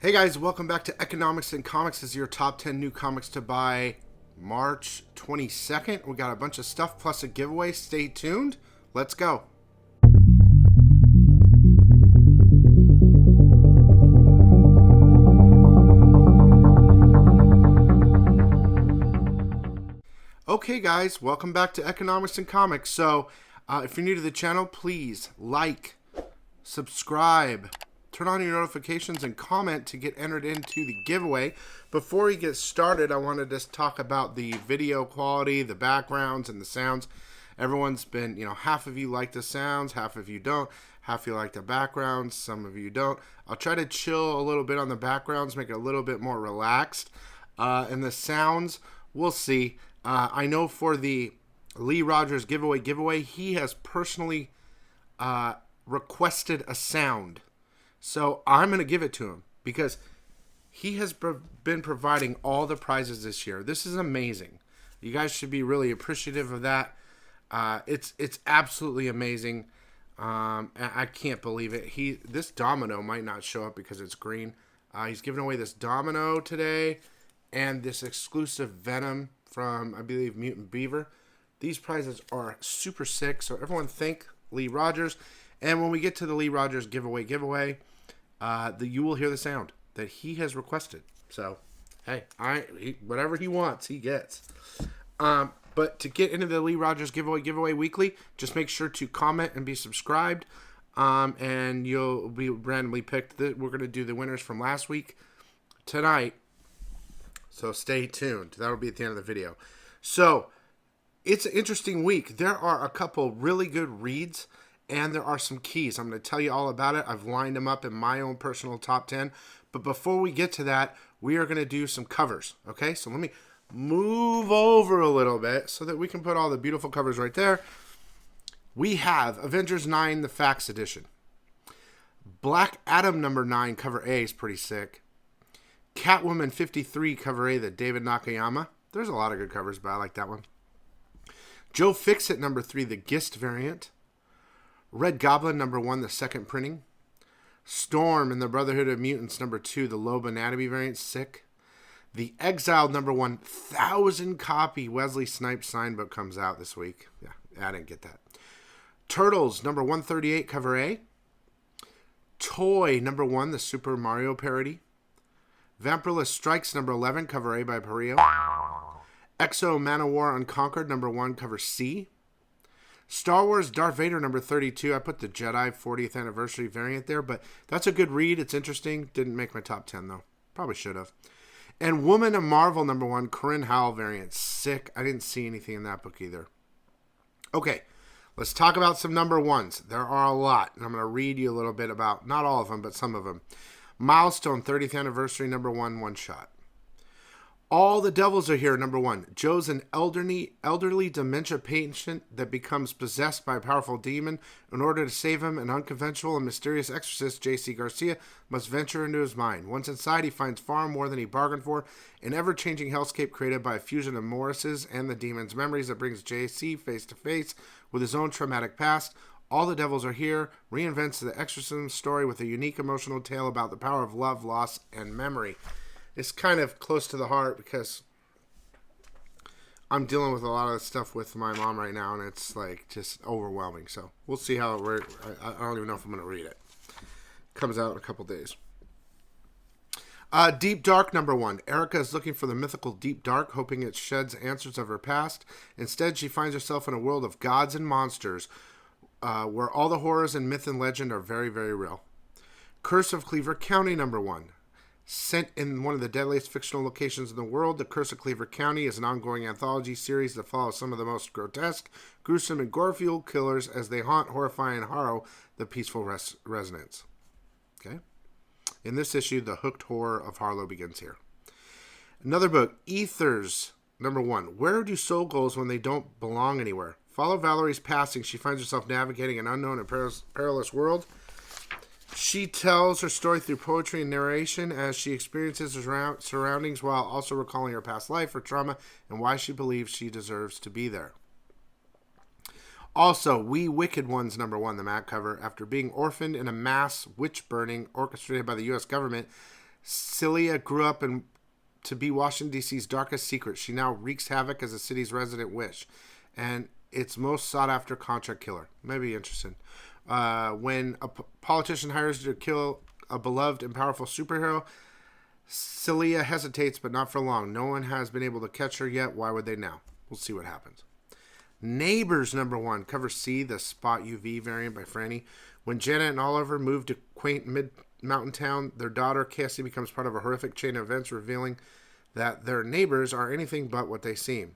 Hey guys, welcome back to Economics and Comics. This is your top 10 new comics to buy March 22nd. We got a bunch of stuff plus a giveaway. Stay tuned. Let's go. Okay guys, welcome back to Economics and Comics. So, if you're new to the channel, please like, subscribe, turn on your notifications, and comment to get entered into the giveaway. Before we get started, I want to just talk about the video quality, the backgrounds, and the sounds. Everyone's been, half of you like the sounds, half of you don't. Half of you like the backgrounds, some of you don't. I'll try to chill a little bit on the backgrounds, make it a little bit more relaxed. And the sounds, we'll see. I know for the Lee Rogers giveaway, he has personally requested a sound. So I'm going to give it to him because he has been providing all the prizes this year. This is amazing. You guys should be really appreciative of that. It's absolutely amazing. I can't believe it. This domino might not show up because it's green. He's giving away this domino today and this exclusive Venom from, I believe, Mutant Beaver. These prizes are super sick. So everyone thank Lee Rogers. And when we get to the Lee Rogers giveaway, you will hear the sound that he has requested. So, hey, whatever he wants, he gets. But to get into the Lee Rogers giveaway weekly, just make sure to comment and be subscribed. And you'll be randomly picked. We're going to do the winners from last week tonight. So stay tuned. That'll be at the end of the video. So, it's an interesting week. There are a couple really good reads. And there are some keys. I'm going to tell you all about it. I've lined them up in my own personal top 10. But before we get to that, we are going to do some covers. Okay, so let me move over a little bit so that we can put all the beautiful covers right there. We have Avengers 9, the Facts Edition. Black Adam number 9, cover A is pretty sick. Catwoman 53, cover A, the David Nakayama. There's a lot of good covers, but I like that one. Joe Fixit number 3, the Gist variant. Red Goblin number 1, the second printing. Storm and the Brotherhood of Mutants number 2, the Loeb Anatomy variant, sick. The Exiled number 1, 1,000 copy Wesley Snipes signed book comes out this week. Yeah, I didn't get that. Turtles number 138, cover A. Toy number 1, the Super Mario parody. Vampireless Strikes number 11, cover A by Perio. Exo Manowar Unconquered number 1, cover C. Star Wars Darth Vader number 32. I put the Jedi 40th anniversary variant there, but that's a good read. It's interesting. Didn't make my top 10 though. Probably should have. And Woman of Marvel number 1, Corinne Howell variant. Sick. I didn't see anything in that book either. Okay, let's talk about some number ones. There are a lot, and I'm going to read you a little bit about, not all of them, but some of them. Milestone 30th anniversary number 1, one shot. All the Devils Are Here, number 1. Joe's an elderly dementia patient that becomes possessed by a powerful demon. In order to save him, an unconventional and mysterious exorcist, J.C. Garcia, must venture into his mind. Once inside, he finds far more than he bargained for, an ever-changing hellscape created by a fusion of Morris's and the demon's memories that brings J.C. face-to-face with his own traumatic past. All the Devils Are Here reinvents the exorcism story with a unique emotional tale about the power of love, loss, and memory. It's kind of close to the heart because I'm dealing with a lot of stuff with my mom right now, and it's like just overwhelming. So we'll see how it works. I don't even know if I'm going to read it. Comes out in a couple days. Deep Dark number 1. Erica is looking for the mythical Deep Dark, hoping it sheds answers of her past. Instead, she finds herself in a world of gods and monsters where all the horrors and myth and legend are very, very real. Curse of Cleaver County number 1. Set in one of the deadliest fictional locations in the world, The Curse of Cleaver County is an ongoing anthology series that follows some of the most grotesque, gruesome, and gore-fueled killers as they haunt, horrify, and harrow the peaceful residents. Okay? In this issue, the hooked horror of Harlow begins here. Another book, Ethers, number 1. Where do soul goes when they don't belong anywhere? Follow Valerie's passing. She finds herself navigating an unknown and perilous world. She tells her story through poetry and narration as she experiences her surroundings while also recalling her past life, her trauma, and why she believes she deserves to be there. Also, We Wicked Ones, number 1, the mat cover. After being orphaned in a mass witch burning orchestrated by the U.S. government, Celia grew up to be Washington, D.C.'s darkest secret. She now wreaks havoc as the city's resident witch and its most sought-after contract killer. Maybe interesting. When a politician hires her to kill a beloved and powerful superhero, Celia hesitates, but not for long. No one has been able to catch her yet. Why would they now? We'll see what happens. Neighbors #1, cover C, the Spot UV variant by Franny. When Janet and Oliver move to quaint mid-mountain town, their daughter Cassie becomes part of a horrific chain of events revealing that their neighbors are anything but what they seem.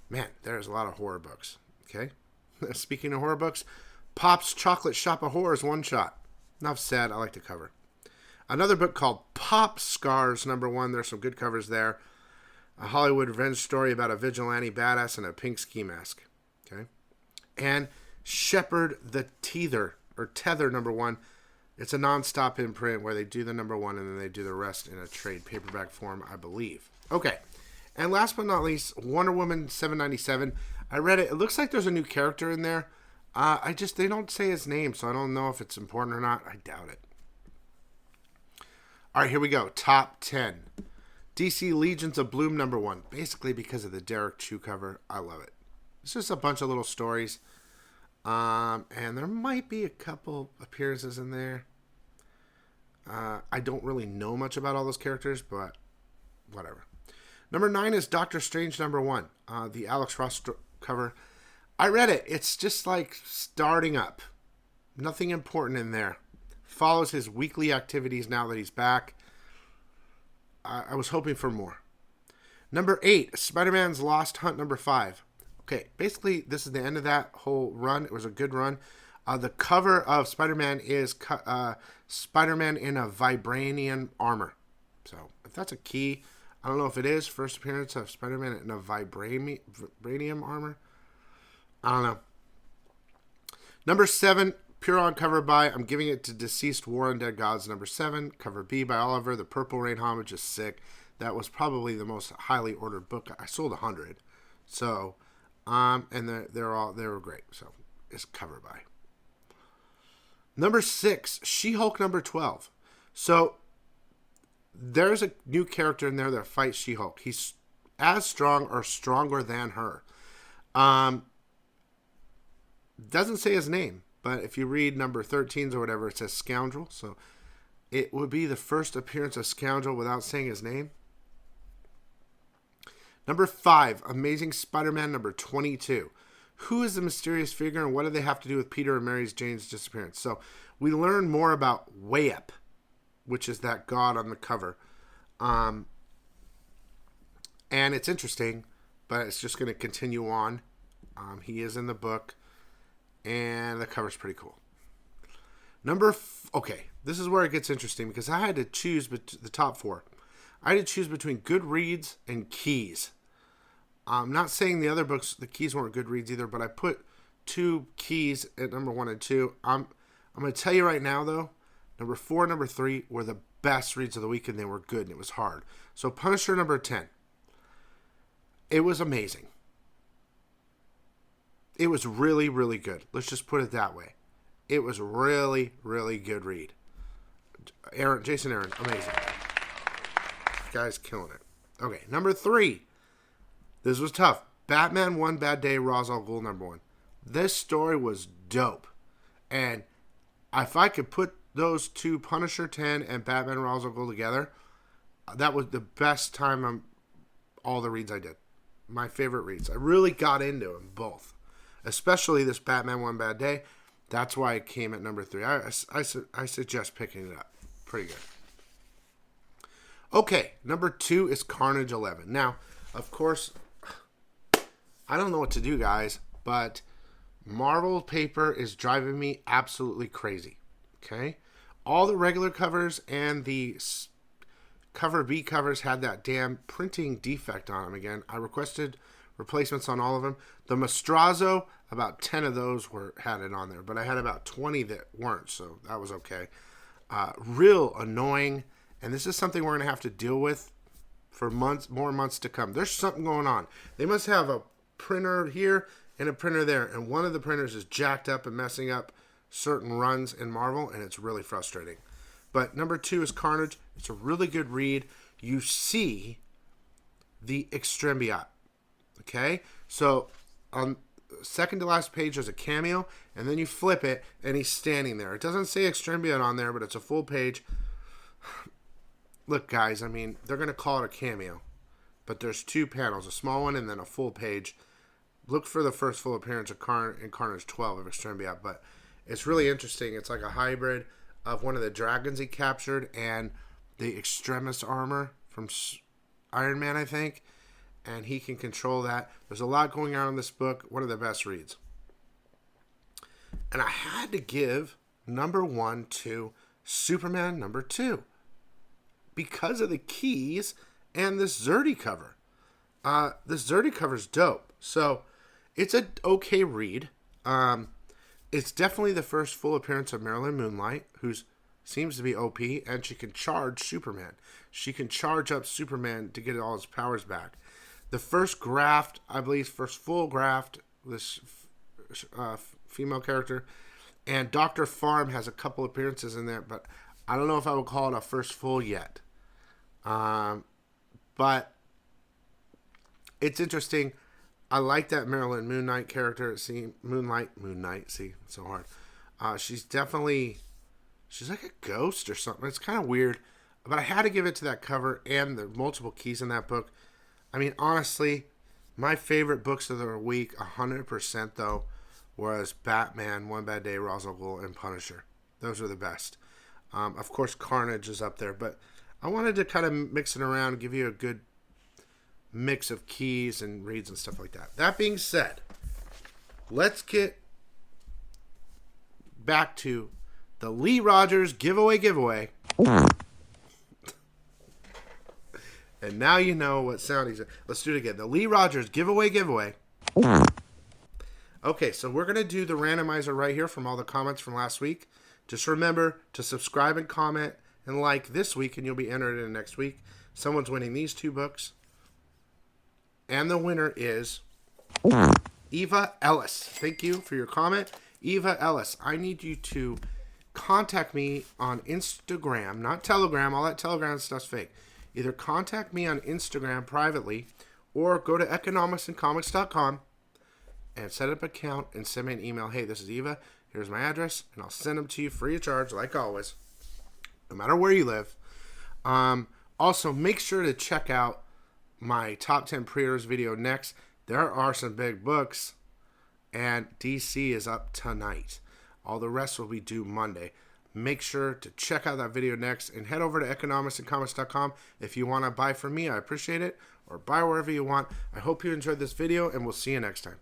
Man, there's a lot of horror books. Okay? Speaking of horror books, Pop's Chocolate Shop of Horrors one-shot. Enough said, I like the cover. Another book called Pop Scars #1. There's some good covers there. A Hollywood revenge story about a vigilante badass in a pink ski mask. Okay? And Shepherd the Tether #1. It's a non-stop imprint where they do the #1 and then they do the rest in a trade paperback form, I believe. Okay. And last but not least, Wonder Woman 797. I read it. It looks like there's a new character in there. They don't say his name, so I don't know if it's important or not. I doubt it. All right, here we go. Top 10. DC Legions of Bloom #1. Basically because of the Derek Chu cover. I love it. It's just a bunch of little stories. And there might be a couple appearances in there. I don't really know much about all those characters, but whatever. #9 is Doctor Strange #1. The Alex Ross cover. I read it. It's just like starting up. Nothing important in there. Follows his weekly activities now that he's back. I was hoping for more. #8, Spider-Man's Lost Hunt #5. Okay, basically this is the end of that whole run. It was a good run. The cover of Spider-Man is Spider-Man in a vibranium armor. So if that's a key, I don't know if it is. First appearance of Spider-Man in a vibranium armor. I don't know. #7, Pure On cover by, I'm giving it to Deceased War Undead Gods #7. Cover B by Oliver. The Purple Rain homage is sick. That was probably the most highly ordered book. I sold 100. So, and they were great. So, it's cover by. #6, She-Hulk #12. So, there's a new character in there that fights She-Hulk. He's as strong or stronger than her. Doesn't say his name, but if you read #13s or whatever, it says Scoundrel. So it would be the first appearance of Scoundrel without saying his name. #5, Amazing Spider-Man #22. Who is the mysterious figure and what do they have to do with Peter and Mary Jane's disappearance? So we learn more about Way Up, which is that god on the cover. And it's interesting, but it's just going to continue on. He is in the book, and the cover's pretty cool. Okay, this is where it gets interesting because I had to choose the top 4. I had to choose between good reads and keys. I'm not saying the other books, the keys weren't good reads either, but I put 2 keys at #1 and 2. I'm going to tell you right now, though, #4 and #3 were the best reads of the week, and they were good, and it was hard. So Punisher #10. It was amazing. It was really, really good. Let's just put it that way. It was really, really good read. Jason Aaron, amazing. This guy's killing it. Okay, #3. This was tough. Batman One Bad Day, Ra's al Ghul #1. This story was dope. And if I could put those two, Punisher 10 and Batman Ra's al Ghul together, that was the best time on all the reads I did. My favorite reads. I really got into them both. Especially this Batman One Bad Day. That's why it came at #3. I suggest picking it up. Pretty good. Okay, #2 is Carnage 11. Now, of course, I don't know what to do, guys, but Marvel paper is driving me absolutely crazy. Okay? All the regular covers and the cover B covers had that damn printing defect on them again. I requested replacements on all of them. The Mastrazo, about 10 of those had it on there, but I had about 20 that weren't, so that was okay. Real annoying, and this is something we're going to have to deal with for more months to come. There's something going on. They must have a printer here and a printer there, and one of the printers is jacked up and messing up certain runs in Marvel, and it's really frustrating. But number 2 is Carnage. It's a really good read. You see the extrembiot. Okay? So on second to last page there's a cameo, and then you flip it and he's standing there. It doesn't say extrembiot on there, but it's a full page. Look, guys, I mean, they're going to call it a cameo. But there's 2 panels, a small one and then a full page. Look for the first full appearance of in Carnage 12 of extrembiot, but it's really interesting. It's like a hybrid of one of the dragons he captured and the extremis armor from Iron Man, I think. And he can control that. There's a lot going on in this book. One of the best reads. And I had to give number 1 to Superman number 2 because of the keys and this Zerdy cover. This Zerdy cover is dope. So it's an okay read. It's definitely the first full appearance of Marilyn Moonlight, who seems to be OP, and she can charge Superman. She can charge up Superman to get all his powers back. The first graft, I believe, first full graft, this female character, and Dr. Farm has a couple appearances in there, but I don't know if I would call it a first full yet. But it's interesting. I like that Marilyn Moon Knight character. See, Moonlight. See, it's so hard. She's like a ghost or something. It's kind of weird, but I had to give it to that cover and the multiple keys in that book. I mean, honestly, my favorite books of the week, 100% though, was Batman, One Bad Day, Ra's al Ghul, and Punisher. Those were the best. Of course, Carnage is up there, but I wanted to kind of mix it around, give you a good mix of keys and reads and stuff like that. That being said, let's get back to the Lee Rogers giveaway. And now you know what sound he's. Let's do it again. The Lee Rogers giveaway. Okay, so we're going to do the randomizer right here from all the comments from last week. Just remember to subscribe and comment and like this week, and you'll be entered in next week. Someone's winning these 2 books. And the winner is Eva Ellis. Thank you for your comment. Eva Ellis, I need you to contact me on Instagram, not Telegram. All that Telegram stuff's fake. Either contact me on Instagram privately or go to economicsandcomics.com and set up an account and send me an email. Hey, this is Eva. Here's my address, and I'll send them to you free of charge, like always, no matter where you live. Also, make sure to check out my top 10 pre-orders video next. There are some big books, and DC is up tonight. All the rest will be due Monday. Make sure to check out that video next and head over to economicsandcomics.com if you want to buy from me. I appreciate it. Or buy wherever you want. I hope you enjoyed this video, and we'll see you next time.